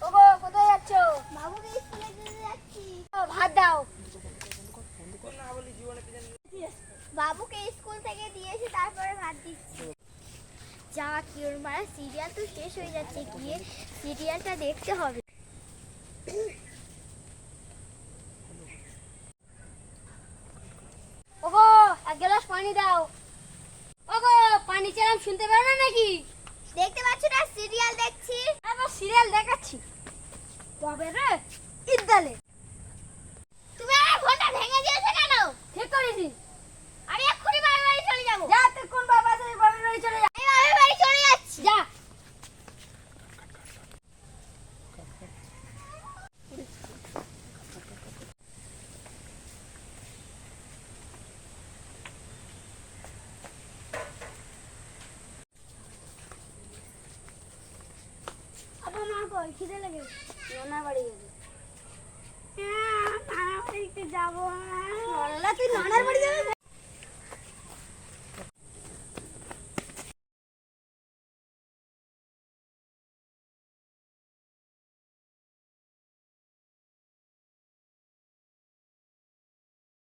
ওগো কোথায় যাচ্ছ? বাবুকে স্কুলে দিতে যাচ্ছি। ভাত দাও। বাবুকে স্কুল থেকে দিয়েছি, তারপরে ভাত দিচ্ছি। যা কি ওর মারা সিরিয়াল তো শেষ হয়ে যাচ্ছে, গিয়ে সিরিয়ালটা দেখতে হবে। ওগো এক গ্লাস পানি দাও। ওগো পানি চালাম, শুনতে পারো না নাকি? দেখতে পাচ্ছ না, সিরিয়াল দেখছি। আবার সিরিয়াল দেখাচ্ছি তবে রে ইদ্দালে। তুমি আমার ফোনটা ভেঙে দিয়েছো কেন? ঠিক করেছি। আমি এক্ষুনি বাবার বাড়ি চলে যাব। যা, তুই কোন বাবার বাড়ি চলে যা। আমি বাবার বাড়ি চলে যাচ্ছি। যা। আবার মা কই খিদে লেগেছে।